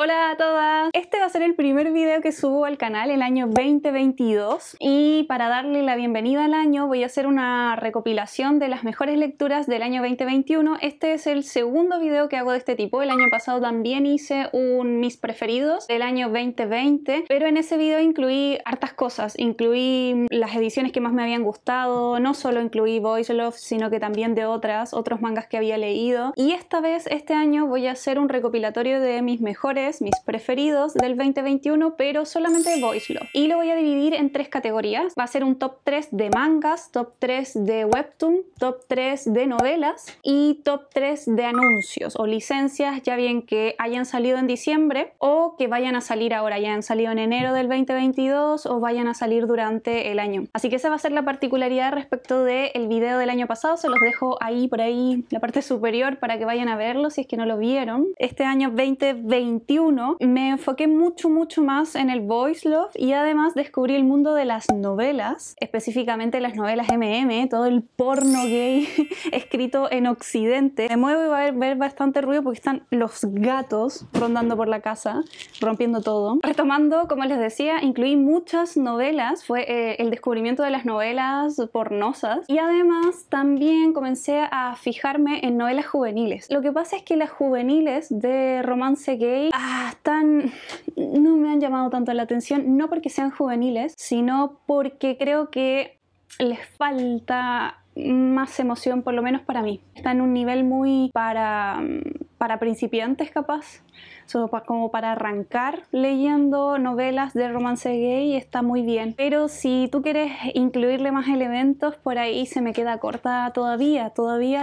Hola a todas, este va a ser el primer video que subo al canal el año 2022 y para darle la bienvenida al año voy a hacer una recopilación de las mejores lecturas del año 2021. Este es el segundo video que hago de este tipo. El año pasado también hice un mis preferidos del año 2020, pero en ese video incluí hartas cosas, incluí las ediciones que más me habían gustado, no solo incluí Boys Love, sino que también de otros mangas que había leído, y esta vez, este año, voy a hacer un recopilatorio de mis mejores, mis preferidos del 2021, pero solamente de Boys Love. Y lo voy a dividir en tres categorías. Va a ser un top 3 de mangas, top 3 de webtoon, top 3 de novelas y top 3 de anuncios o licencias, ya bien que hayan salido en diciembre o que vayan a salir ahora, ya han salido en enero del 2022 o vayan a salir durante el año. Así que esa va a ser la particularidad respecto del video del año pasado. Se los dejo ahí, por ahí, la parte superior para que vayan a verlo si es que no lo vieron. Este año 2021 me enfoqué mucho más en el Boys Love y además descubrí el mundo de las novelas, específicamente las novelas MM, todo el porno gay escrito en Occidente. Me muevo y va a haber bastante ruido porque están los gatos rondando por la casa, rompiendo todo. Retomando, como les decía, incluí muchas novelas, fue el descubrimiento de las novelas pornosas, y además también comencé a fijarme en novelas juveniles. Lo que pasa es que las juveniles de romance gay no me han llamado tanto la atención, no porque sean juveniles, sino porque creo que les falta más emoción, por lo menos para mí. Está en un nivel muy para principiantes, capaz. Como para arrancar leyendo novelas de romance gay está muy bien, pero si tú quieres incluirle más elementos, por ahí se me queda corta todavía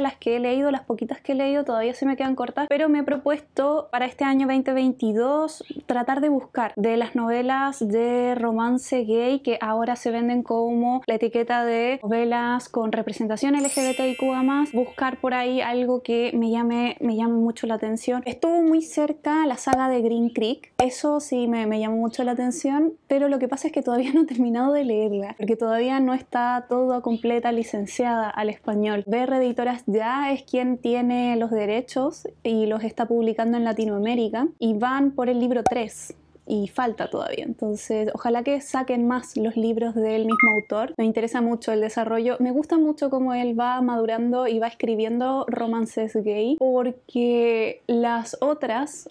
las que he leído, las poquitas que he leído todavía se me quedan cortas, pero me he propuesto para este año 2022 tratar de buscar de las novelas de romance gay que ahora se venden como la etiqueta de novelas con representación LGBTIQ+, buscar por ahí algo que me llame mucho la atención. Estuvo muy cerca la saga de Green Creek, eso sí me llamó mucho la atención, pero lo que pasa es que todavía no he terminado de leerla, porque todavía no está toda completa licenciada al español. BR Editoras ya es quien tiene los derechos y los está publicando en Latinoamérica, y van por el libro 3. Y falta todavía, entonces ojalá que saquen más los libros del mismo autor. Me interesa mucho el desarrollo, me gusta mucho cómo él va madurando y va escribiendo romances gay, porque las otras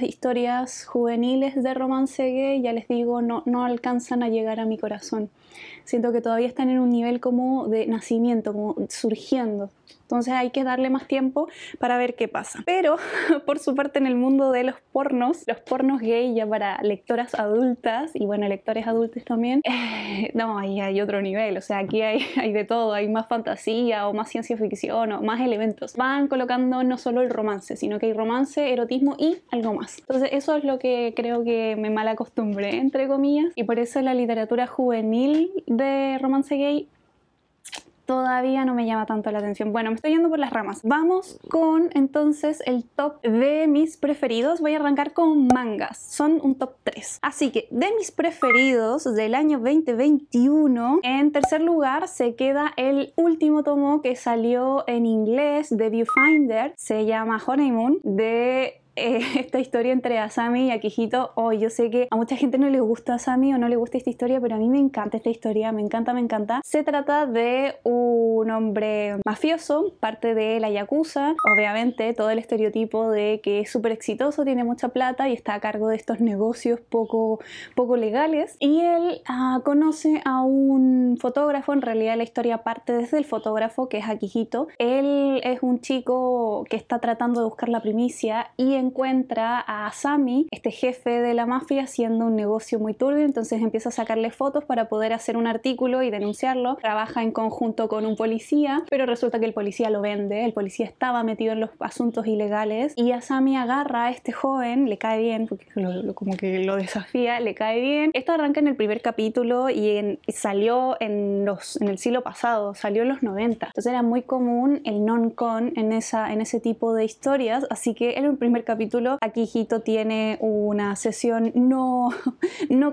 historias juveniles de romance gay, ya les digo, no alcanzan a llegar a mi corazón. Siento que todavía están en un nivel como de nacimiento, como surgiendo. Entonces hay que darle más tiempo para ver qué pasa. Pero, por su parte, en el mundo de los pornos gay ya para lectoras adultas, y bueno, lectores adultos también, no, ahí hay otro nivel. O sea, aquí hay de todo, hay más fantasía o más ciencia ficción o más elementos. Van colocando no solo el romance, sino que hay romance, erotismo y algo más. Entonces eso es lo que creo que me mal acostumbré, entre comillas, y por eso la literatura juvenil de romance gay todavía no me llama tanto la atención. Bueno, me estoy yendo por las ramas. Vamos con entonces el top de mis preferidos. Voy a arrancar con mangas. Son un top 3. Así que de mis preferidos del año 2021, en tercer lugar se queda el último tomo que salió en inglés de Viewfinder. Se llama Honeymoon, de esta historia entre Asami y Akihito. Yo sé que a mucha gente no le gusta Asami o no le gusta esta historia, pero a mí me encanta esta historia, me encanta. Se trata de un hombre mafioso, parte de la Yakuza, obviamente todo el estereotipo de que es súper exitoso, tiene mucha plata y está a cargo de estos negocios poco legales, y él conoce a un fotógrafo. En realidad la historia parte desde el fotógrafo, que es Akihito. Él es un chico que está tratando de buscar la primicia y encuentra a Asami, este jefe de la mafia, haciendo un negocio muy turbio. Entonces empieza a sacarle fotos para poder hacer un artículo y denunciarlo. Trabaja en conjunto con un policía, pero resulta que el policía lo vende. El policía estaba metido en los asuntos ilegales y Asami agarra a este joven, le cae bien porque como que lo desafía, le cae bien. Esto arranca en el primer capítulo y salió en el siglo pasado, salió en los 90. Entonces era muy común el non-con en ese tipo de historias, así que en el primer capítulo capítulo, Akihito tiene una sesión no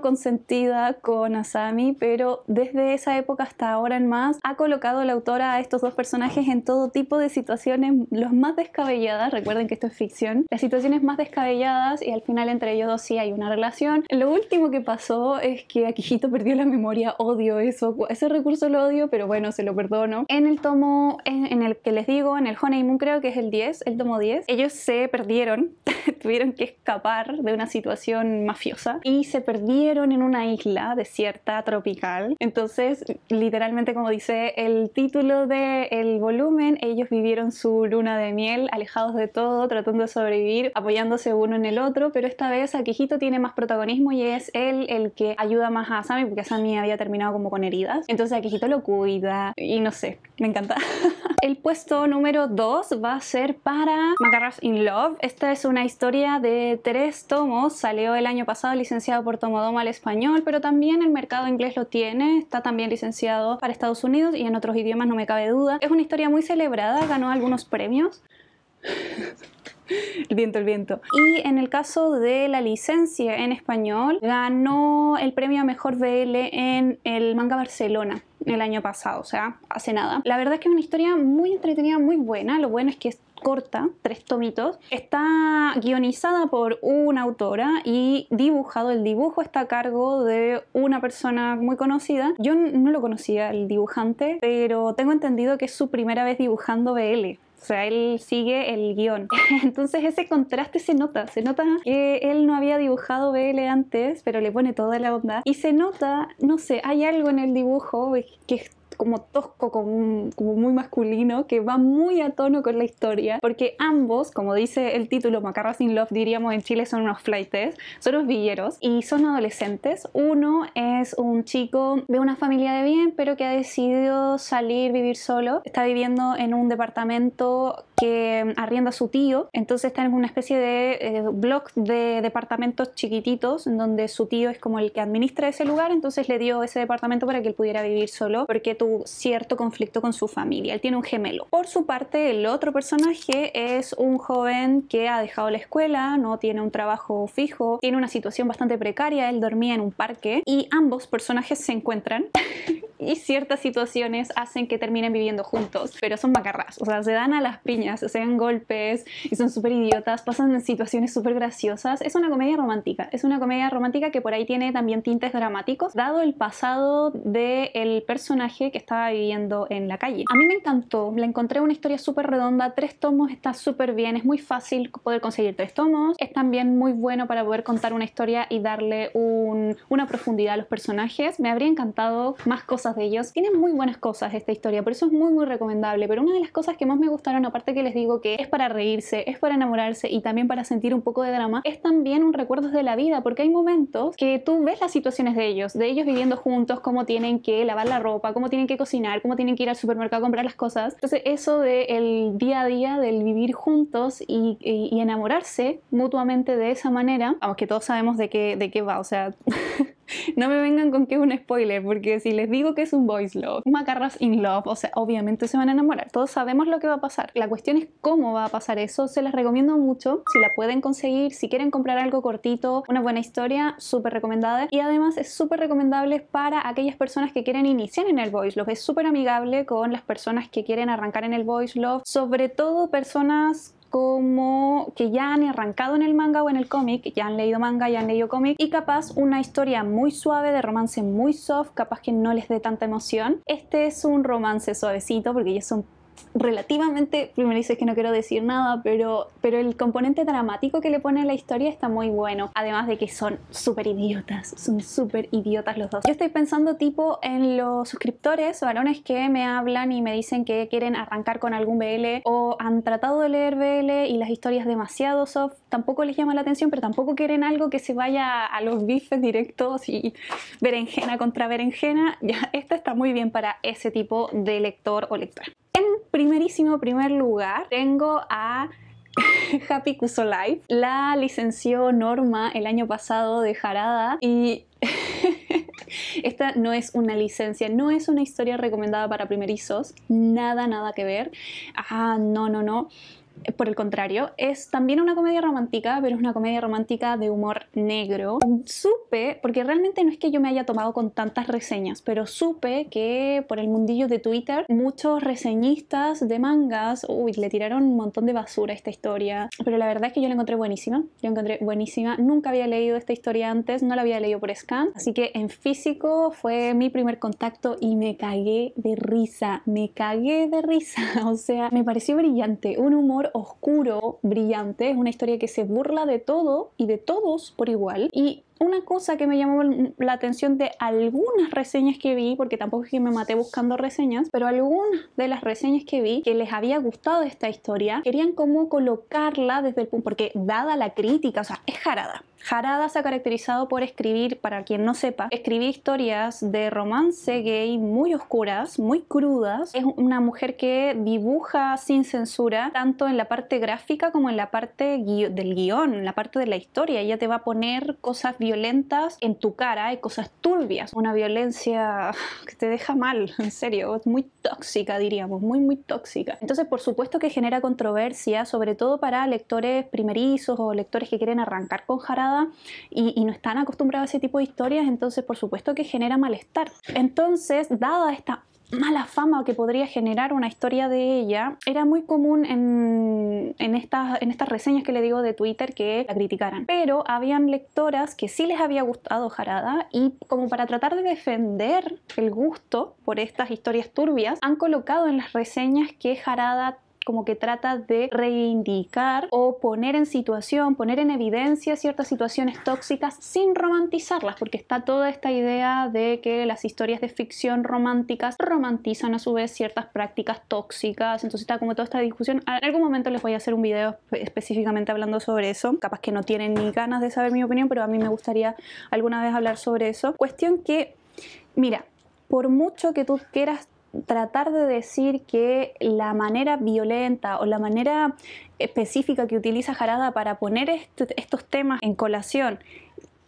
consentida con Asami, pero desde esa época hasta ahora en más ha colocado la autora a estos dos personajes en todo tipo de situaciones los más descabelladas. Recuerden que esto es ficción, las situaciones más descabelladas, y al final entre ellos dos sí hay una relación. Lo último que pasó es que Akihito perdió la memoria. Odio eso, ese recurso lo odio, pero bueno, se lo perdono. En el tomo en el que les digo, en el Honeymoon, creo que es el 10, el tomo 10, ellos se perdieron tuvieron que escapar de una situación mafiosa y se perdieron en una isla desierta tropical. Entonces, literalmente, como dice el título del volumen, ellos vivieron su luna de miel alejados de todo, tratando de sobrevivir, apoyándose uno en el otro, pero esta vez Akihito tiene más protagonismo y es él el que ayuda más a Asami, porque Asami había terminado como con heridas. Entonces Akihito lo cuida y no sé, me encanta. El puesto número 2 va a ser para Macarras in Love. Esta es una historia de 3 tomos, salió el año pasado, licenciado por Tomodoma al español, pero también el mercado inglés lo tiene, está también licenciado para Estados Unidos y en otros idiomas, no me cabe duda. Es una historia muy celebrada, ganó algunos premios. El viento, el viento. Y en el caso de la licencia en español, ganó el premio a Mejor BL en el Manga Barcelona el año pasado, o sea, hace nada. La verdad es que es una historia muy entretenida, muy buena. Lo bueno es que es corta, 3 tomitos. Está guionizada por una autora y dibujado. El dibujo está a cargo de una persona muy conocida. Yo no lo conocía, el dibujante, pero tengo entendido que es su primera vez dibujando BL. O sea, él sigue el guión. Entonces ese contraste se nota que él no había dibujado BL antes, pero le pone toda la onda. Y se nota, no sé, hay algo en el dibujo que es como tosco, como muy masculino, que va muy a tono con la historia, porque ambos, como dice el título, Macarras in Love, diríamos en Chile, son unos flaites, son unos villeros y son adolescentes. Uno es un chico de una familia de bien, pero que ha decidido salir, vivir solo. Está viviendo en un departamento que arrienda a su tío, entonces está en una especie de block de departamentos chiquititos, en donde su tío es como el que administra ese lugar, entonces le dio ese departamento para que él pudiera vivir solo, porque tuvo cierto conflicto con su familia. Él tiene un gemelo. Por su parte, el otro personaje es un joven que ha dejado la escuela, no tiene un trabajo fijo, tiene una situación bastante precaria, él dormía en un parque y ambos personajes se encuentran y ciertas situaciones hacen que terminen viviendo juntos, pero son macarras, o sea, se dan a las piñas, se dan golpes y son súper idiotas, pasan en situaciones súper graciosas. Es una comedia romántica que por ahí tiene también tintes dramáticos, dado el pasado del personaje que estaba viviendo en la calle. A mí me encantó, la encontré una historia súper redonda, 3 tomos, está súper bien, es muy fácil poder conseguir 3 tomos, es también muy bueno para poder contar una historia y darle una profundidad a los personajes. Me habría encantado más cosas de ellos. Tienen muy buenas cosas esta historia, por eso es muy recomendable, pero una de las cosas que más me gustaron, aparte que les digo que es para reírse, es para enamorarse y también para sentir un poco de drama, es también un recuerdo de la vida, porque hay momentos que tú ves las situaciones de ellos viviendo juntos, cómo tienen que lavar la ropa, cómo tienen que cocinar, cómo tienen que ir al supermercado a comprar las cosas. Entonces eso del día a día, del vivir juntos y enamorarse mutuamente de esa manera, vamos, que todos sabemos de qué va, o sea... No me vengan con que es un spoiler, porque si les digo que es un boys love, Macarras in Love, o sea, obviamente se van a enamorar. Todos sabemos lo que va a pasar. La cuestión es cómo va a pasar eso. Se las recomiendo mucho. Si la pueden conseguir, si quieren comprar algo cortito, una buena historia, súper recomendada. Y además es súper recomendable para aquellas personas que quieren iniciar en el boys love. Es súper amigable con las personas que quieren arrancar en el boys love, sobre todo personas como que ya han arrancado en el manga o en el cómic, ya han leído manga, ya han leído cómic y capaz una historia muy suave, de romance muy soft, capaz que no les dé tanta emoción. Este es un romance suavecito porque ellos son relativamente, primero dices que no quiero decir nada, pero el componente dramático que le pone a la historia está muy bueno, además de que son súper idiotas los dos. Yo estoy pensando tipo en los suscriptores varones que me hablan y me dicen que quieren arrancar con algún BL o han tratado de leer BL y las historias demasiado soft tampoco les llama la atención, pero tampoco quieren algo que se vaya a los bifes directos y berenjena contra berenjena. Ya, esta está muy bien para ese tipo de lector o lectora. En primer lugar tengo a Happy Kuso Life. La licenció Norma el año pasado de Harada y esta no es una licencia, no es una historia recomendada para primerizos, nada que ver. No. Por el contrario, es también una comedia romántica, pero es una comedia romántica de humor negro. Supe, porque realmente no es que yo me haya tomado con tantas reseñas, pero supe que por el mundillo de Twitter muchos reseñistas de mangas, le tiraron un montón de basura a esta historia, pero la verdad es que yo la encontré buenísima. Nunca había leído esta historia antes, no la había leído por scan, así que en físico fue mi primer contacto y me cagué de risa, o sea, me pareció brillante, un humor oscuro, brillante, es una historia que se burla de todo y de todos por igual. Y una cosa que me llamó la atención de algunas reseñas que vi, porque tampoco es que me maté buscando reseñas, pero algunas de las reseñas que vi que les había gustado esta historia, querían como colocarla desde el punto, porque dada la crítica, o sea, es Harada. Harada se ha caracterizado por escribir, para quien no sepa, escribir historias de romance gay muy oscuras, muy crudas. Es una mujer que dibuja sin censura, tanto en la parte gráfica como en la parte del guión, en la parte de la historia. Ella te va a poner cosas violentas en tu cara y cosas turbias. Una violencia que te deja mal, en serio, muy tóxica, diríamos, muy tóxica. Entonces, por supuesto que genera controversia, sobre todo para lectores primerizos o lectores que quieren arrancar con Harada y no están acostumbrados a ese tipo de historias, entonces por supuesto que genera malestar. Entonces, dada esta mala fama que podría generar una historia de ella, era muy común en estas reseñas que le digo de Twitter que la criticaran, pero habían lectoras que sí les había gustado Harada y como para tratar de defender el gusto por estas historias turbias, han colocado en las reseñas que Harada como que trata de reivindicar o poner en situación, poner en evidencia ciertas situaciones tóxicas sin romantizarlas, porque está toda esta idea de que las historias de ficción románticas romantizan a su vez ciertas prácticas tóxicas, entonces está como toda esta discusión. En algún momento les voy a hacer un video específicamente hablando sobre eso, capaz que no tienen ni ganas de saber mi opinión, pero a mí me gustaría alguna vez hablar sobre eso. Cuestión que, mira, por mucho que tú quieras tratar de decir que la manera violenta o la manera específica que utiliza Harada para poner estos temas en colación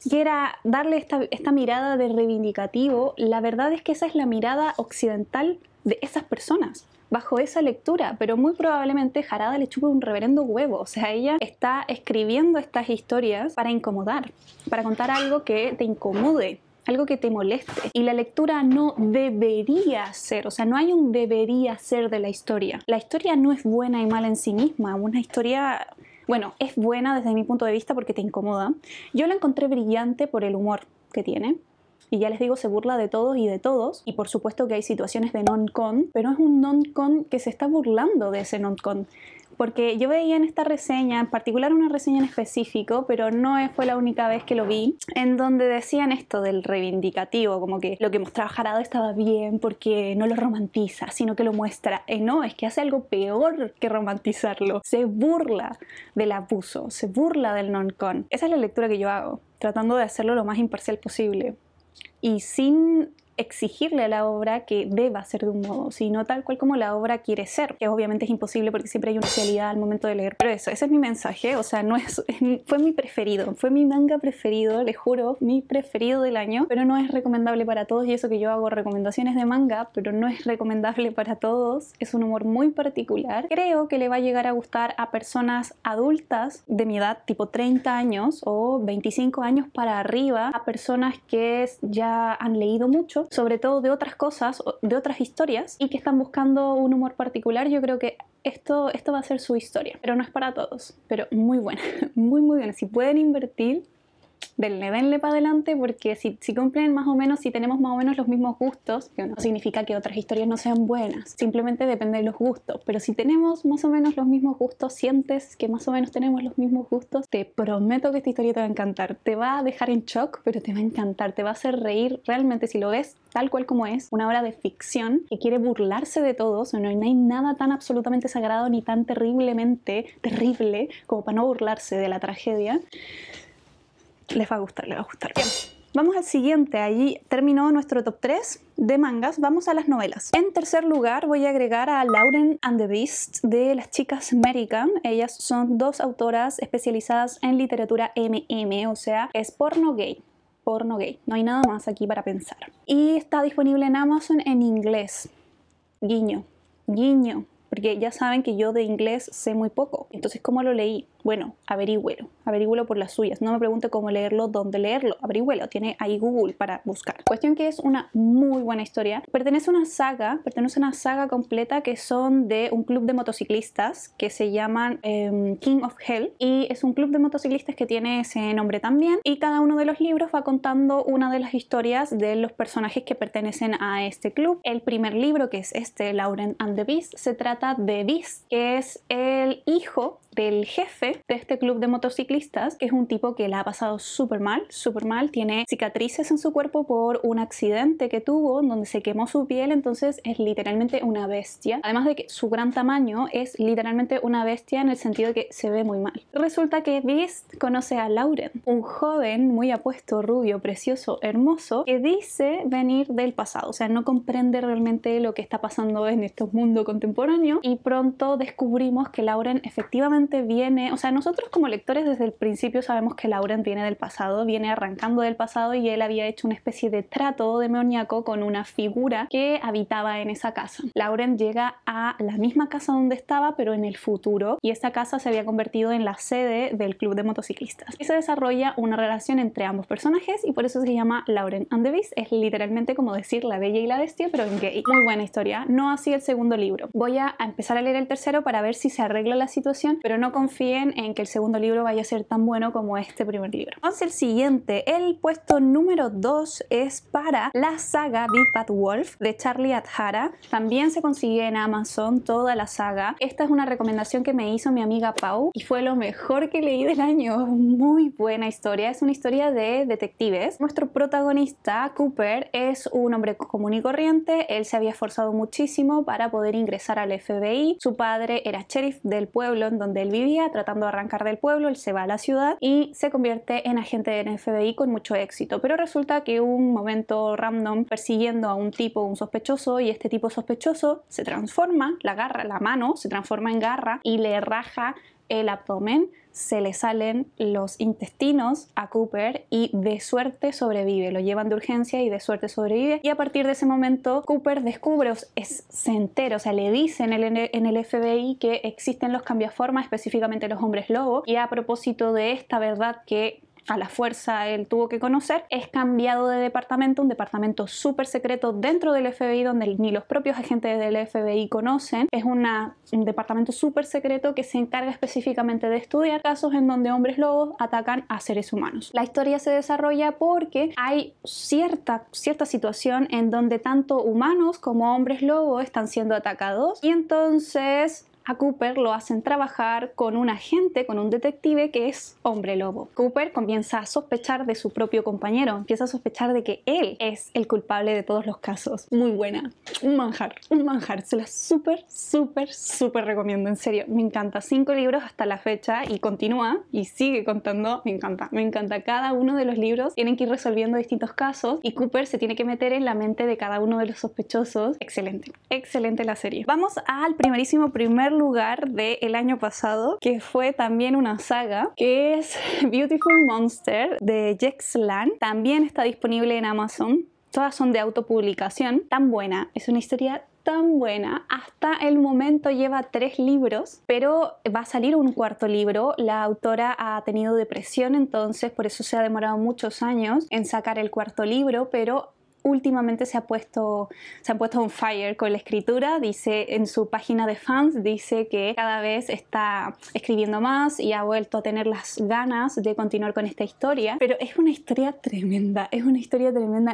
quiera darle esta mirada de reivindicativo, la verdad es que esa es la mirada occidental de esas personas bajo esa lectura, pero muy probablemente Harada le chupa un reverendo huevo. O sea, ella está escribiendo estas historias para incomodar, para contar algo que te incomode, algo que te moleste. Y la lectura no debería ser, o sea, no hay un debería ser de la historia. La historia no es buena y mala en sí misma. Una historia, bueno, es buena desde mi punto de vista porque te incomoda. Yo la encontré brillante por el humor que tiene. Y ya les digo, se burla de todos y de todos. Y por supuesto que hay situaciones de non-con, pero es un non-con que se está burlando de ese non-con. Porque yo veía en esta reseña, en particular una reseña en específico, pero no fue la única vez que lo vi, en donde decían esto del reivindicativo, como que lo que mostraba Harada estaba bien porque no lo romantiza, sino que lo muestra. No, es que hace algo peor que romantizarlo. Se burla del abuso, se burla del non-con. Esa es la lectura que yo hago, tratando de hacerlo lo más imparcial posible. Y sin exigirle a la obra que deba ser de un modo, sino tal cual como la obra quiere ser, que obviamente es imposible porque siempre hay una especialidad al momento de leer. Pero ese es mi mensaje, o sea, fue mi preferido, fue mi manga preferido, les juro, mi preferido del año, pero no es recomendable para todos, y eso que yo hago recomendaciones de manga, pero no es recomendable para todos. Es un humor muy particular. Creo que le va a llegar a gustar a personas adultas de mi edad, tipo 30 años o 25 años para arriba, a personas que ya han leído mucho, sobre todo de otras cosas, de otras historias, y que están buscando un humor particular. Yo creo que esto va a ser su historia, pero no es para todos, pero muy buena, muy buena. Si pueden invertir, denle para adelante, porque si cumplen más o menos, si tenemos más o menos los mismos gustos, que no significa que otras historias no sean buenas, simplemente depende de los gustos, pero si tenemos más o menos los mismos gustos, sientes que más o menos tenemos los mismos gustos, te prometo que esta historia te va a encantar, te va a dejar en shock, pero te va a encantar, te va a hacer reír realmente si lo ves tal cual como es, una obra de ficción que quiere burlarse de todos. No hay nada tan absolutamente sagrado ni tan terriblemente terrible como para no burlarse de la tragedia. Les va a gustar, les va a gustar. Bien, vamos al siguiente. Allí terminó nuestro top 3 de mangas. Vamos a las novelas. En tercer lugar voy a agregar a Lauren and the Beast de las chicas American. Ellas son dos autoras especializadas en literatura MM, o sea, es porno gay. Porno gay. No hay nada más aquí para pensar. Y está disponible en Amazon en inglés. Guiño, guiño. porque ya saben que yo de inglés sé muy poco. Entonces, ¿cómo lo leí? Bueno, averígüelo por las suyas. No me pregunte cómo leerlo, dónde leerlo, averígüelo. Tiene ahí Google para buscar. Cuestión que es una muy buena historia. Pertenece a una saga completa que son de un club de motociclistas que se llaman King of Hell, y es un club de motociclistas que tiene ese nombre también, y cada uno de los libros va contando una de las historias de los personajes que pertenecen a este club. El primer libro, que es este, Lauren and the Beast, se trata de Beast, que es el hijo del jefe de este club de motociclistas, que es un tipo que la ha pasado súper mal, tiene cicatrices en su cuerpo por un accidente que tuvo donde se quemó su piel, entonces es literalmente una bestia. Además de que su gran tamaño es literalmente una bestia en el sentido de que se ve muy mal. Resulta que Beast conoce a Lauren, un joven muy apuesto, rubio, precioso, hermoso, que dice venir del pasado, o sea, no comprende realmente lo que está pasando en este mundo contemporáneo, y pronto descubrimos que Lauren efectivamente viene, o sea, nosotros como lectores desde el principio sabemos que Lauren viene del pasado, viene arrancando del pasado, y él había hecho una especie de trato demoníaco con una figura que habitaba en esa casa. Lauren llega a la misma casa donde estaba, pero en el futuro, y esa casa se había convertido en la sede del club de motociclistas. Y se desarrolla una relación entre ambos personajes, y por eso se llama Lauren and the Beast. Es literalmente como decir La Bella y la Bestia, pero en gay. Muy buena historia. No así el segundo libro. Voy a empezar a leer el tercero para ver si se arregla la situación, pero no confíen en que el segundo libro vaya a ser tan bueno como este primer libro. Entonces el siguiente, el puesto número 2 es para la saga Big Bad Wolf de Charlie Adhara. También se consigue en Amazon toda la saga. Esta es una recomendación que me hizo mi amiga Pau y fue lo mejor que leí del año. Muy buena historia. Es una historia de detectives. Nuestro protagonista, Cooper, es un hombre común y corriente. Él se había esforzado muchísimo para poder ingresar al FBI. Su padre era sheriff del pueblo en donde él vivía. Tratando de arrancar del pueblo, él se va a la ciudad y se convierte en agente del FBI con mucho éxito, pero resulta que un momento random persiguiendo a un tipo, un sospechoso, y este tipo sospechoso se transforma, la mano se transforma en garra y le raja el abdomen, se le salen los intestinos a Cooper y de suerte sobrevive. Lo llevan de urgencia y de suerte sobrevive, y a partir de ese momento Cooper descubre, se entera, o sea, le dicen en el FBI que existen los cambiaformas, específicamente los hombres lobo, y a propósito de esta verdad que a la fuerza él tuvo que conocer, es cambiado de departamento, un departamento súper secreto dentro del FBI donde ni los propios agentes del FBI conocen. Es un departamento súper secreto que se encarga específicamente de estudiar casos en donde hombres lobos atacan a seres humanos. La historia se desarrolla porque hay cierta situación en donde tanto humanos como hombres lobos están siendo atacados, y entonces a Cooper lo hacen trabajar con un agente, con un detective que es hombre lobo. Cooper comienza a sospechar de su propio compañero, empieza a sospechar de que él es el culpable de todos los casos. Muy buena, un manjar, se la súper recomiendo, en serio, me encanta. 5 libros hasta la fecha y continúa y sigue contando, me encanta. Cada uno de los libros tienen que ir resolviendo distintos casos y Cooper se tiene que meter en la mente de cada uno de los sospechosos. Excelente la serie. Vamos al primer lugar del año pasado, que fue también una saga, que es Beautiful Monster de Jex Lan. También está disponible en Amazon. Todas son de autopublicación. Tan buena, es una historia tan buena. Hasta el momento lleva 3 libros, pero va a salir un 4º libro. La autora ha tenido depresión, entonces por eso se ha demorado muchos años en sacar el 4º libro, pero últimamente se ha puesto on fire con la escritura. Dice en su página de fans, dice que cada vez está escribiendo más y ha vuelto a tener las ganas de continuar con esta historia, pero es una historia tremenda,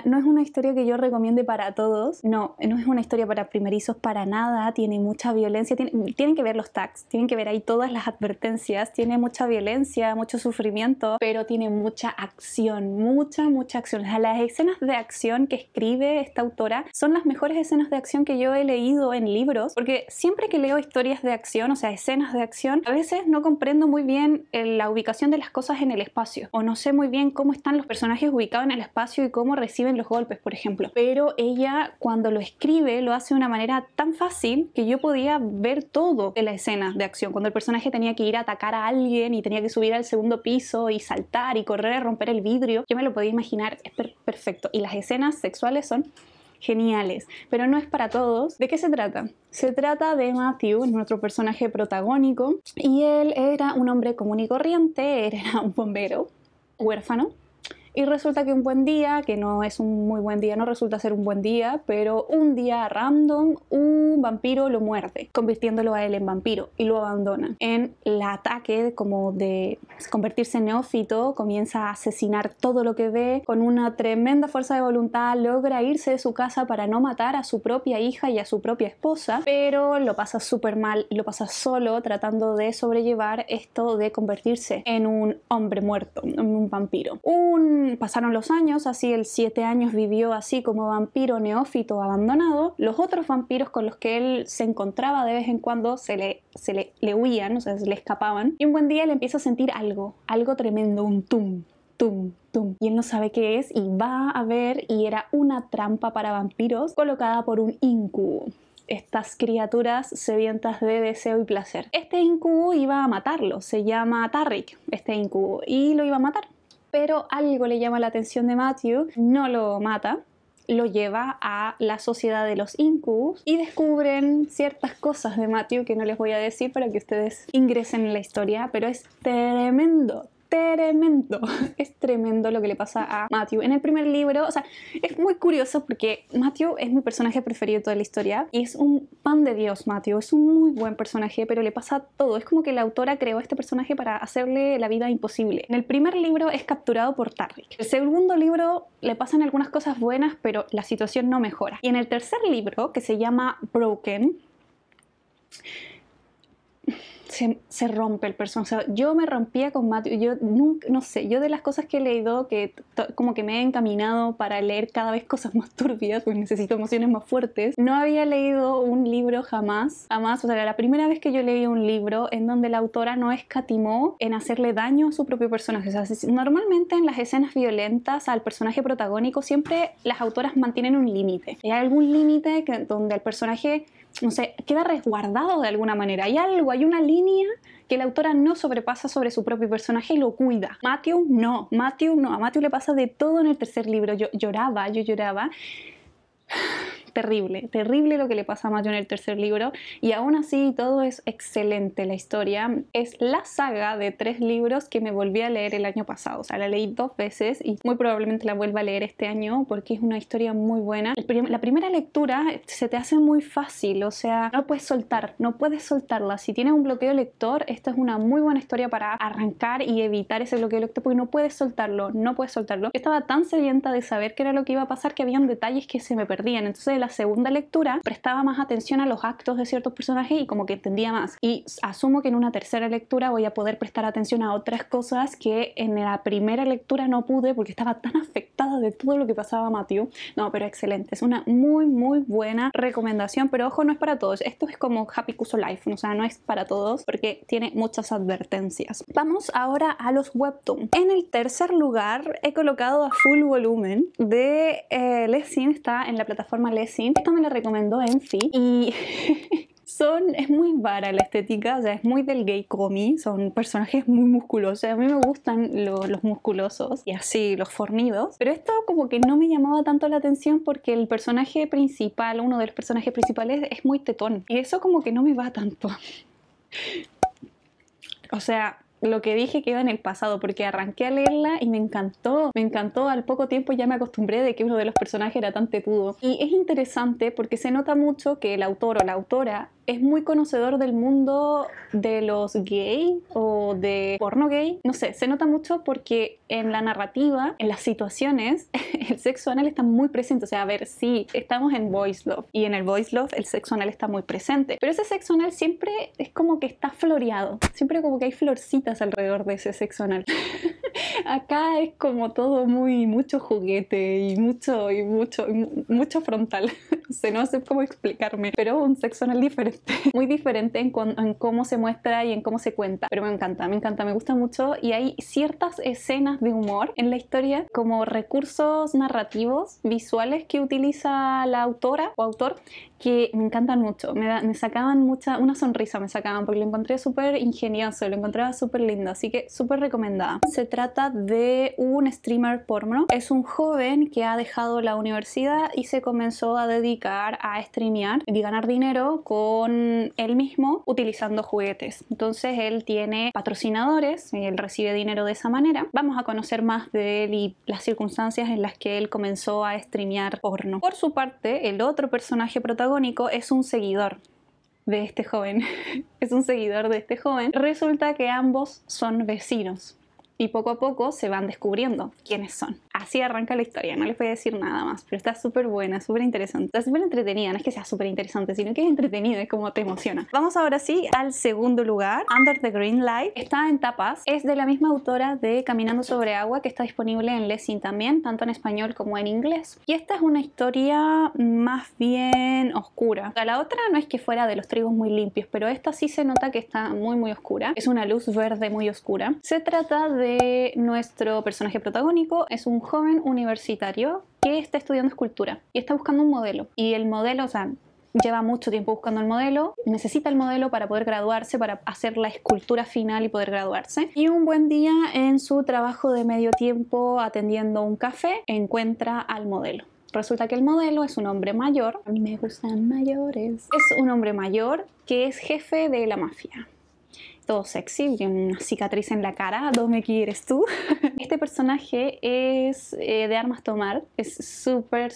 no es una historia que yo recomiende para todos, no es una historia para primerizos para nada, tiene mucha violencia, tienen que ver los tags, tienen que ver ahí todas las advertencias, tiene mucha violencia, mucho sufrimiento, pero tiene mucha acción, mucha acción. O sea, las escenas de acción que escribe esta autora son las mejores escenas de acción que yo he leído en libros, porque siempre que leo historias de acción, o sea, escenas de acción, a veces no comprendo muy bien la ubicación de las cosas en el espacio, o no sé muy bien cómo están los personajes ubicados en el espacio y cómo reciben los golpes, por ejemplo. Pero ella, cuando lo escribe, lo hace de una manera tan fácil que yo podía ver todo de la escena de acción. Cuando el personaje tenía que ir a atacar a alguien y tenía que subir al 2º piso y saltar y correr, romper el vidrio, yo me lo podía imaginar. Es perfecto. Y las escenas sexuales son geniales, pero no es para todos. ¿De qué se trata? Se trata de Matthew, nuestro personaje protagónico, y él era un hombre común y corriente, era un bombero, huérfano. Y resulta que un buen día, que no es un muy buen día, no resulta ser un buen día, pero un día random, un vampiro lo muerde, convirtiéndolo a él en vampiro y lo abandona. En el ataque como de convertirse en neófito, comienza a asesinar todo lo que ve, con una tremenda fuerza de voluntad logra irse de su casa para no matar a su propia hija y a su propia esposa, pero lo pasa súper mal, lo pasa solo tratando de sobrellevar esto de convertirse en un hombre muerto, en un vampiro. Pasaron los años, así él 7 años vivió así como vampiro neófito abandonado. Los otros vampiros con los que él se encontraba de vez en cuando le huían, o sea, se le escapaban. Y un buen día él empieza a sentir algo tremendo, un tum, tum, tum. Y él no sabe qué es y va a ver, y era una trampa para vampiros colocada por un incubo. Estas criaturas sedientas de deseo y placer. Este incubo iba a matarlo, se llama Tarrick, este incubo, y lo iba a matar. Pero algo le llama la atención de Matthew, no lo mata, lo lleva a la sociedad de los incubus y descubren ciertas cosas de Matthew que no les voy a decir para que ustedes ingresen en la historia, pero es tremendo. Es tremendo lo que le pasa a Matthew. En el primer libro, o sea, es muy curioso porque Matthew es mi personaje preferido de toda la historia y es un pan de Dios. Matthew es un muy buen personaje, pero le pasa todo. Es como que la autora creó este personaje para hacerle la vida imposible. En el primer libro es capturado por Tarrick. El segundo libro le pasan algunas cosas buenas, pero la situación no mejora. Y en el tercer libro, que se llama Broken, se rompe el personaje. O sea, yo me rompía con Matthew. Yo nunca, no sé, yo de las cosas que he leído, que como que me he encaminado para leer cada vez cosas más turbias, porque necesito emociones más fuertes, no había leído un libro jamás. O sea, era la primera vez que yo leí un libro en donde la autora no escatimó en hacerle daño a su propio personaje. O sea, normalmente en las escenas violentas al personaje protagónico siempre las autoras mantienen un límite. Hay algún límite donde el personaje, no sé, queda resguardado de alguna manera. Hay una línea que la autora no sobrepasa sobre su propio personaje y lo cuida. Matthew no. A Matthew le pasa de todo en el tercer libro. Yo lloraba. Terrible lo que le pasa a Matthew en el tercer libro, y aún así todo es excelente. La historia es la saga de 3 libros que me volví a leer el año pasado. O sea, la leí 2 veces y muy probablemente la vuelva a leer este año porque es una historia muy buena. La primera lectura se te hace muy fácil, o sea, no puedes soltarla. Si tienes un bloqueo lector, esta es una muy buena historia para arrancar y evitar ese bloqueo lector, porque no puedes soltarlo. Yo estaba tan sedienta de saber qué era lo que iba a pasar que habían detalles que se me perdían. Entonces, la segunda lectura prestaba más atención a los actos de ciertos personajes y como que entendía más. Y asumo que en una tercera lectura voy a poder prestar atención a otras cosas que en la primera lectura no pude porque estaba tan afectada de todo lo que pasaba a Matthew. No, pero excelente. Es una muy buena recomendación, pero ojo, no es para todos. Esto es como Happy Cuso Life, o sea, no es para todos porque tiene muchas advertencias. Vamos ahora a los webtoons. En el tercer lugar he colocado a Full Volumen de Lessing, está en la plataforma Lessing. Esta me la recomendó Enfi y es muy vara la estética, o sea, es muy del gay comi, son personajes muy musculosos. A mí me gustan los musculosos y así los fornidos, pero esto como que no me llamaba tanto la atención porque el personaje principal, uno de los personajes principales, es muy tetón y eso como que no me va tanto. O sea, lo que dije queda en el pasado porque arranqué a leerla y me encantó, al poco tiempo ya me acostumbré de que uno de los personajes era tan tetudo. Y es interesante porque se nota mucho que el autor o la autora es muy conocedor del mundo de los gay o de porno gay. No sé, se nota mucho porque en la narrativa, en las situaciones, el sexo anal está muy presente. O sea, a ver, sí, estamos en Boys Love y en el Boys Love el sexo anal está muy presente. Pero ese sexo anal siempre es como que está floreado. Siempre como que hay florcitas alrededor de ese sexo anal. Acá es como todo mucho juguete y mucho frontal. No sé cómo explicarme, pero un sexo anal diferente. Muy diferente en cómo se muestra y en cómo se cuenta, pero me encanta, me gusta mucho. Y hay ciertas escenas de humor en la historia como recursos narrativos, visuales que utiliza la autora o autor que me encantan mucho, me sacaban una sonrisa, porque lo encontré súper ingenioso, lo encontraba súper lindo, así que súper recomendada. Se trata de un streamer porno. Es un joven que ha dejado la universidad y se comenzó a dedicar a streamear y ganar dinero con él mismo utilizando juguetes. Entonces él tiene patrocinadores y él recibe dinero de esa manera. Vamos a conocer más de él y las circunstancias en las que él comenzó a streamear porno. Por su parte, el otro personaje protagónico es un seguidor de este joven. Es un seguidor de este joven. Resulta que ambos son vecinos y poco a poco se van descubriendo quiénes son. Así arranca la historia, no les voy a decir nada más, pero está súper buena, súper interesante, está súper entretenida. No es que sea súper interesante, sino que es entretenida, es como te emociona. Vamos ahora sí al segundo lugar, Under the Green Light. Está en Tapas, es de la misma autora de Caminando sobre Agua, que está disponible en Lessing también, tanto en español como en inglés. Y esta es una historia más bien oscura. La otra no es que fuera de los trigos muy limpios, pero esta sí se nota que está muy oscura. Es una luz verde muy oscura. Se trata de nuestro personaje protagónico, es un joven universitario que está estudiando escultura y está buscando un modelo. Y el modelo, o sea, lleva mucho tiempo buscando el modelo, necesita el modelo para poder graduarse, para hacer la escultura final y poder graduarse. Y un buen día en su trabajo de medio tiempo atendiendo un café, encuentra al modelo. Resulta que el modelo es un hombre mayor, a mí me gustan mayores, es un hombre mayor que es jefe de la mafia. Todo sexy, tiene una cicatriz en la cara, ¿dónde me quieres tú? Este personaje es de armas tomar, es súper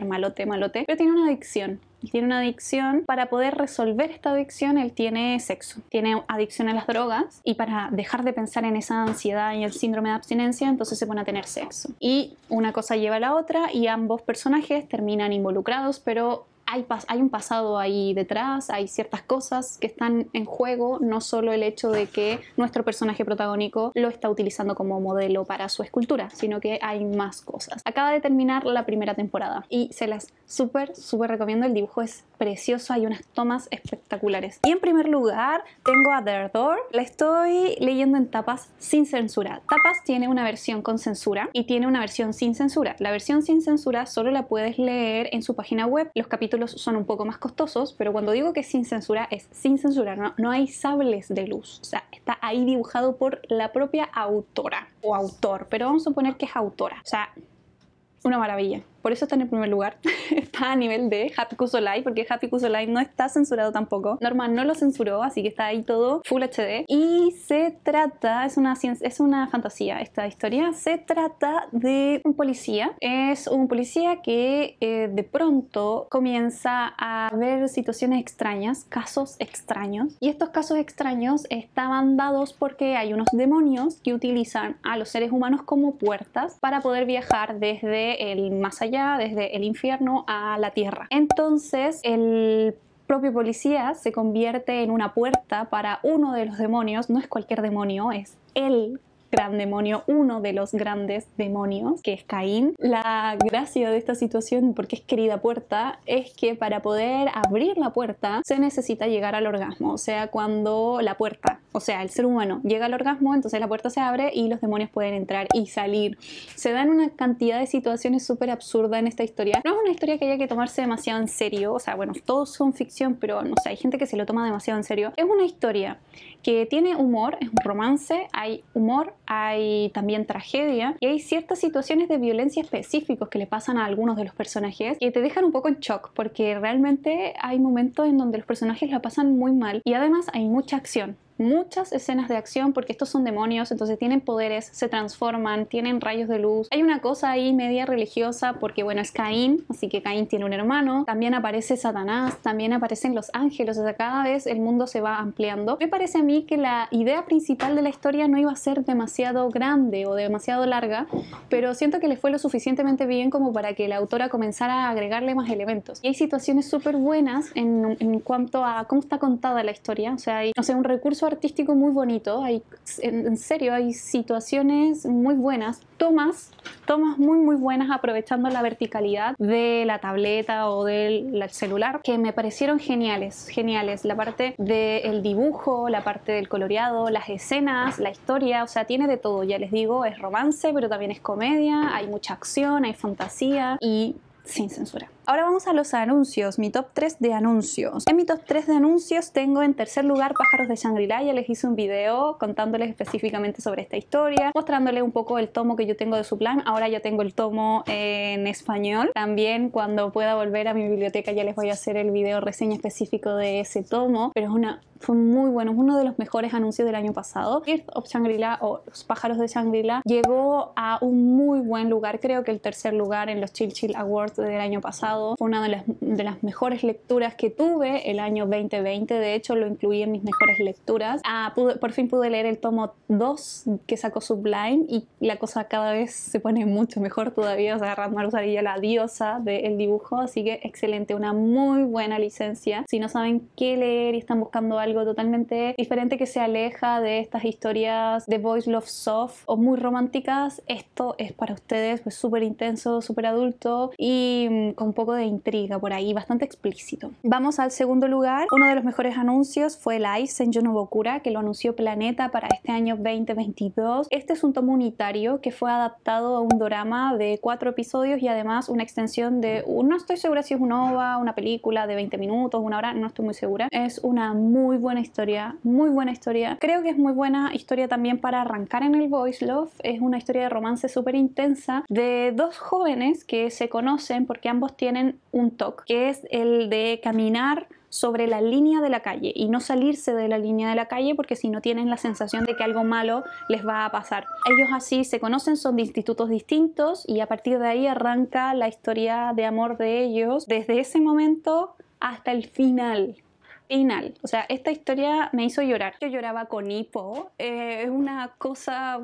malote, pero tiene una adicción. Tiene una adicción. Para poder resolver esta adicción, él tiene sexo. Tiene adicción a las drogas y para dejar de pensar en esa ansiedad y el síndrome de abstinencia, entonces se pone a tener sexo. Y una cosa lleva a la otra y ambos personajes terminan involucrados, pero hay un pasado ahí detrás, hay ciertas cosas que están en juego, no solo el hecho de que nuestro personaje protagónico lo está utilizando como modelo para su escultura, sino que hay más cosas. Acaba de terminar la primera temporada y se las súper recomiendo, el dibujo es precioso, hay unas tomas espectaculares. Y en primer lugar tengo a The Door, la estoy leyendo en Tapas sin censura. Tapas tiene una versión con censura y tiene una versión sin censura. La versión sin censura solo la puedes leer en su página web, los capítulos son un poco más costosos, pero cuando digo que es sin censura, es sin censura, no hay sables de luz, o sea, está ahí dibujado por la propia autora o autor, pero vamos a suponer que es autora, o sea, una maravilla. Por eso está en el primer lugar. Está a nivel de Happy Cuso Live, porque Happy Cuso Live no está censurado tampoco. Norman no lo censuró, así que está ahí todo Full HD. Y se trata, es una fantasía esta historia. Se trata de un policía. Es un policía que de pronto comienza a ver situaciones extrañas, casos extraños. Y estos casos extraños estaban dados porque hay unos demonios que utilizan a los seres humanos como puertas para poder viajar desde el más allá, desde el infierno a la tierra. Entonces el propio policía se convierte en una puerta para uno de los demonios. No es cualquier demonio, es el gran demonio, uno de los grandes demonios, que es Caín. La gracia de esta situación, porque es querida puerta, es que para poder abrir la puerta se necesita llegar al orgasmo. O sea, cuando la puerta, o sea, el ser humano llega al orgasmo, entonces la puerta se abre y los demonios pueden entrar y salir. Se dan una cantidad de situaciones súper absurdas en esta historia. No es una historia que haya que tomarse demasiado en serio, o sea, bueno, todos son ficción, pero no sé, hay gente que se lo toma demasiado en serio. Es una historia que tiene humor, es un romance, hay humor, hay también tragedia y hay ciertas situaciones de violencia específicos que le pasan a algunos de los personajes que te dejan un poco en shock, porque realmente hay momentos en donde los personajes la pasan muy mal y además hay mucha acción. Muchas escenas de acción, porque estos son demonios, entonces tienen poderes, se transforman, tienen rayos de luz. Hay una cosa ahí media religiosa porque, bueno, es Caín, así que Caín tiene un hermano. También aparece Satanás, también aparecen los ángeles, o sea, cada vez el mundo se va ampliando. Me parece a mí que la idea principal de la historia no iba a ser demasiado grande o demasiado larga, pero siento que le fue lo suficientemente bien como para que la autora comenzara a agregarle más elementos. Y hay situaciones súper buenas en cuanto a cómo está contada la historia, o sea, hay, no sé, un recurso artístico muy bonito, hay, en serio, hay situaciones muy buenas, tomas muy buenas aprovechando la verticalidad de la tableta o del celular, que me parecieron geniales, la parte del dibujo, la parte del coloreado, las escenas, la historia, o sea, tiene de todo, ya les digo, es romance, pero también es comedia, hay mucha acción, hay fantasía y sin censura. Ahora vamos a los anuncios, mi top 3 de anuncios. En mi top 3 de anuncios tengo en tercer lugar Pájaros de Shangri-La. Ya les hice un video contándoles específicamente sobre esta historia, mostrándoles un poco el tomo que yo tengo de Sublan. Ahora ya tengo el tomo en español. También cuando pueda volver a mi biblioteca ya les voy a hacer el video reseña específico de ese tomo, pero fue muy bueno, es uno de los mejores anuncios del año pasado. Earth of Shangri-La o Los Pájaros de Shangri-La llegó a un muy buen lugar, creo que el tercer lugar en los Chill Chill Awards del año pasado. Fue una de las mejores lecturas que tuve el año 2020, de hecho lo incluí en mis mejores lecturas. Por fin pude leer el tomo 2 que sacó Sublime y la cosa cada vez se pone mucho mejor todavía, o sea, Ratmar usaría la diosa del dibujo, así que excelente, una muy buena licencia. Si no saben qué leer y están buscando algo totalmente diferente que se aleja de estas historias de boys love soft o muy románticas, esto es para ustedes, pues súper intenso, súper adulto y con un poco de intriga por ahí, bastante explícito. Vamos al segundo lugar. Uno de los mejores anuncios fue Live Senju no Bokura, que lo anunció Planeta para este año 2022. Este es un tomo unitario que fue adaptado a un dorama de 4 episodios y además una extensión de, no estoy segura si es un OVA, una película de 20 minutos, una hora, no estoy muy segura. Es una muy buena historia, muy buena historia. Creo que es muy buena historia también para arrancar en el boys love. Es una historia de romance súper intensa de dos jóvenes que se conocen porque ambos tienen un TOC, que es el de caminar sobre la línea de la calle y no salirse de la línea de la calle porque si no tienen la sensación de que algo malo les va a pasar. Ellos así se conocen, son de institutos distintos y a partir de ahí arranca la historia de amor de ellos desde ese momento hasta el final. O sea, esta historia me hizo llorar. Yo lloraba con hipo, es una cosa,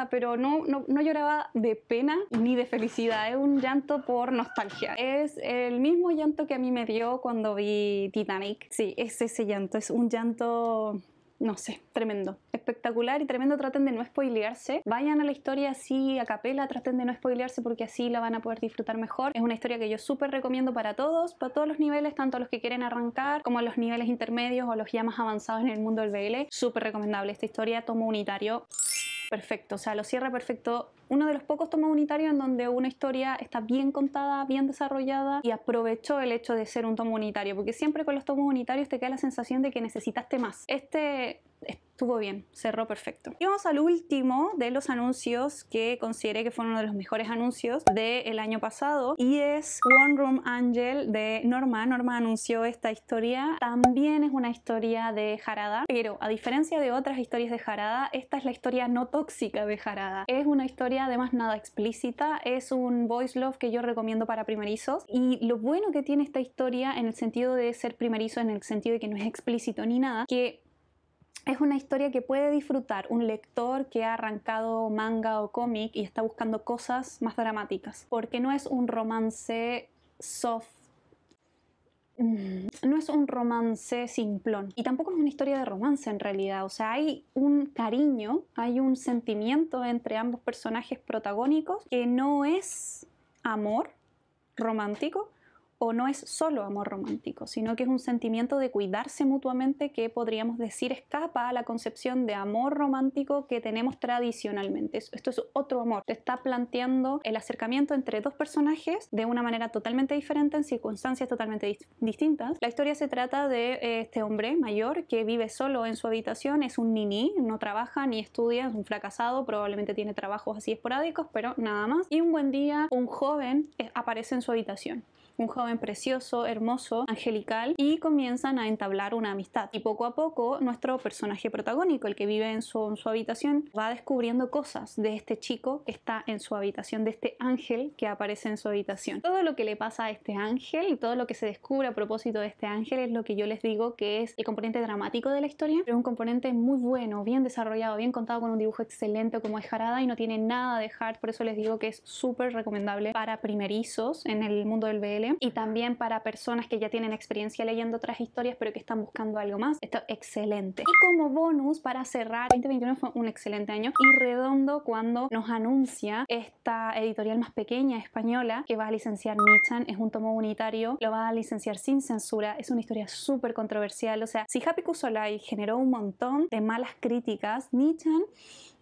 pero no lloraba de pena ni de felicidad, es un llanto por nostalgia. Es el mismo llanto que a mí me dio cuando vi Titanic. Sí, es ese llanto, es un llanto, no sé, tremendo, espectacular y tremendo. Traten de no spoilearse, vayan a la historia así a capela, traten de no spoilearse porque así la van a poder disfrutar mejor. Es una historia que yo súper recomiendo para todos los niveles, tanto los que quieren arrancar como los niveles intermedios o los ya más avanzados en el mundo del BL. Súper recomendable esta historia, tomo unitario perfecto, o sea, lo cierra perfecto. Uno de los pocos tomos unitarios en donde una historia está bien contada, bien desarrollada y aprovechó el hecho de ser un tomo unitario, porque siempre con los tomos unitarios te queda la sensación de que necesitaste más. Este estuvo bien, cerró perfecto. Y vamos al último de los anuncios que consideré que fue uno de los mejores anuncios del año pasado y es One Room Angel de Norma. Norma anunció esta historia, también es una historia de Harada, pero a diferencia de otras historias de Harada, esta es la historia no tóxica de Harada. Es una historia además nada explícita, es un boys love que yo recomiendo para primerizos y lo bueno que tiene esta historia en el sentido de ser primerizo, en el sentido de que no es explícito ni nada, que es una historia que puede disfrutar un lector que ha arrancado manga o cómic y está buscando cosas más dramáticas, porque no es un romance soft, no es un romance simplón y tampoco es una historia de romance en realidad. O sea, hay un cariño, hay un sentimiento entre ambos personajes protagónicos que no es amor romántico o no es solo amor romántico, sino que es un sentimiento de cuidarse mutuamente que podríamos decir escapa a la concepción de amor romántico que tenemos tradicionalmente. Esto es otro amor. Te está planteando el acercamiento entre dos personajes de una manera totalmente diferente, en circunstancias totalmente distintas. La historia se trata de este hombre mayor que vive solo en su habitación, es un niní, no trabaja ni estudia, es un fracasado, probablemente tiene trabajos así esporádicos, pero nada más. Y un buen día un joven aparece en su habitación. Un joven precioso, hermoso, angelical y comienzan a entablar una amistad. Y poco a poco nuestro personaje protagónico, el que vive en su habitación, va descubriendo cosas de este chico que está en su habitación, de este ángel que aparece en su habitación. Todo lo que le pasa a este ángel y todo lo que se descubre a propósito de este ángel es lo que yo les digo que es el componente dramático de la historia, pero un componente muy bueno, bien desarrollado, bien contado con un dibujo excelente como es Harada y no tiene nada de hard, por eso les digo que es súper recomendable para primerizos en el mundo del BL y también para personas que ya tienen experiencia leyendo otras historias pero que están buscando algo más. Esto es excelente. Y como bonus para cerrar, 2021 fue un excelente año y redondo cuando nos anuncia esta editorial más pequeña española que va a licenciar Nichan. Es un tomo unitario, lo va a licenciar sin censura, es una historia súper controversial. O sea, si Happy Kusolai generó un montón de malas críticas, Nichan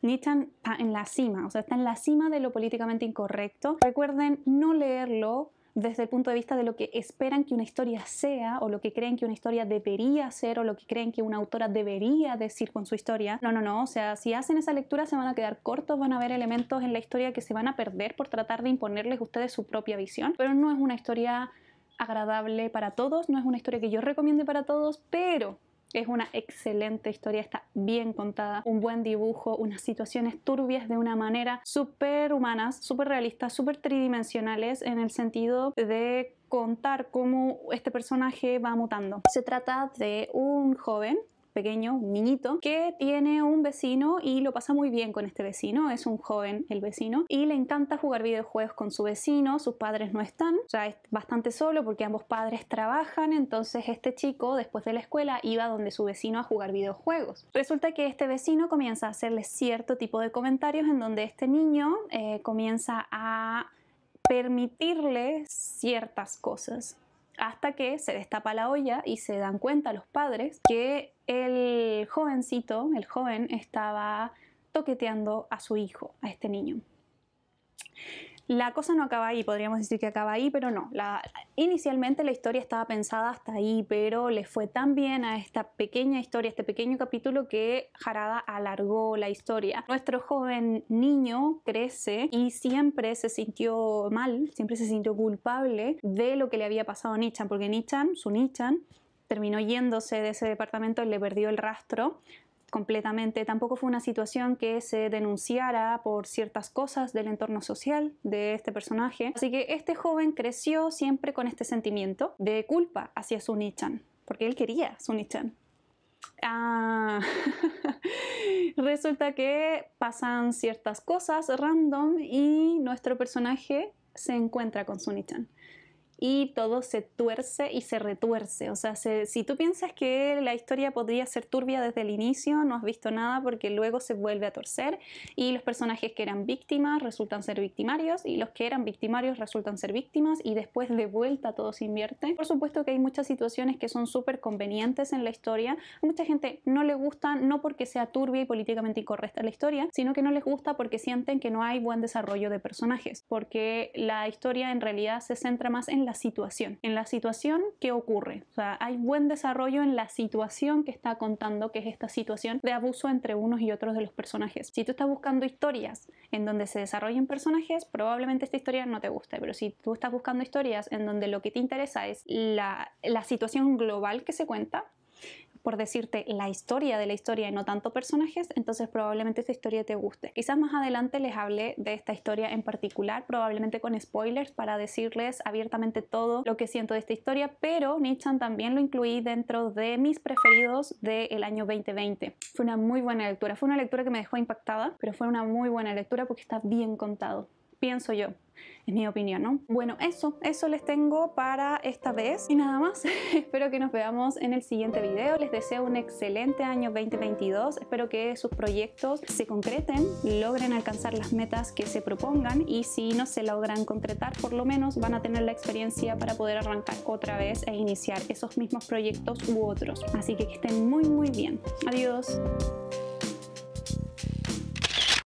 está en la cima, o sea, está en la cima de lo políticamente incorrecto. Recuerden no leerlo desde el punto de vista de lo que esperan que una historia sea, o lo que creen que una historia debería ser, o lo que creen que una autora debería decir con su historia. No, o sea, si hacen esa lectura se van a quedar cortos, van a haber elementos en la historia que se van a perder por tratar de imponerles a ustedes su propia visión, pero no es una historia agradable para todos, no es una historia que yo recomiende para todos, pero es una excelente historia, está bien contada, un buen dibujo, unas situaciones turbias de una manera súper humanas, súper realistas, súper tridimensionales en el sentido de contar cómo este personaje va mutando. Se trata de un joven pequeño, un niñito, que tiene un vecino y lo pasa muy bien con este vecino. Es un joven el vecino y le encanta jugar videojuegos con su vecino. Sus padres no están, o sea, es bastante solo porque ambos padres trabajan. Entonces este chico después de la escuela iba donde su vecino a jugar videojuegos. Resulta que este vecino comienza a hacerle cierto tipo de comentarios en donde este niño comienza a permitirle ciertas cosas, hasta que se destapa la olla y se dan cuenta los padres que el jovencito, el joven, estaba toqueteando a su hijo, a este niño. La cosa no acaba ahí, podríamos decir que acaba ahí, pero no. Inicialmente la historia estaba pensada hasta ahí, pero le fue tan bien a esta pequeña historia, este pequeño capítulo, que Harada alargó la historia. Nuestro joven niño crece y siempre se sintió mal, siempre se sintió culpable de lo que le había pasado a Nichan, porque su Nichan, terminó yéndose de ese departamento y le perdió el rastro completamente. Tampoco fue una situación que se denunciara por ciertas cosas del entorno social de este personaje. Así que este joven creció siempre con este sentimiento de culpa hacia su Nichan, porque él quería su Nichan. Resulta que pasan ciertas cosas random y nuestro personaje se encuentra con su Nichan. Y todo se tuerce y se retuerce. O sea, si tú piensas que la historia podría ser turbia desde el inicio, no has visto nada, porque luego se vuelve a torcer y los personajes que eran víctimas resultan ser victimarios y los que eran victimarios resultan ser víctimas y después de vuelta todo se invierte. Por supuesto que hay muchas situaciones que son súper convenientes en la historia. A mucha gente no le gusta, no porque sea turbia y políticamente incorrecta la historia, sino que no les gusta porque sienten que no hay buen desarrollo de personajes, porque la historia en realidad se centra más en la situación que ocurre. O sea, hay buen desarrollo en la situación que está contando, que es esta situación de abuso entre unos y otros de los personajes. Si tú estás buscando historias en donde se desarrollen personajes, probablemente esta historia no te guste, pero si tú estás buscando historias en donde lo que te interesa es la situación global que se cuenta, por decirte la historia de la historia y no tanto personajes, entonces probablemente esta historia te guste. Quizás más adelante les hable de esta historia en particular, probablemente con spoilers, para decirles abiertamente todo lo que siento de esta historia, pero Nichan también lo incluí dentro de mis preferidos del año 2020. Fue una muy buena lectura, fue una lectura que me dejó impactada, pero fue una muy buena lectura porque está bien contado, pienso yo. Es mi opinión, ¿no? Bueno, eso les tengo para esta vez y nada más. Espero que nos veamos en el siguiente video. Les deseo un excelente año 2022. Espero que sus proyectos se concreten, logren alcanzar las metas que se propongan y si no se logran concretar, por lo menos van a tener la experiencia para poder arrancar otra vez e iniciar esos mismos proyectos u otros. Así que estén muy bien. Adiós.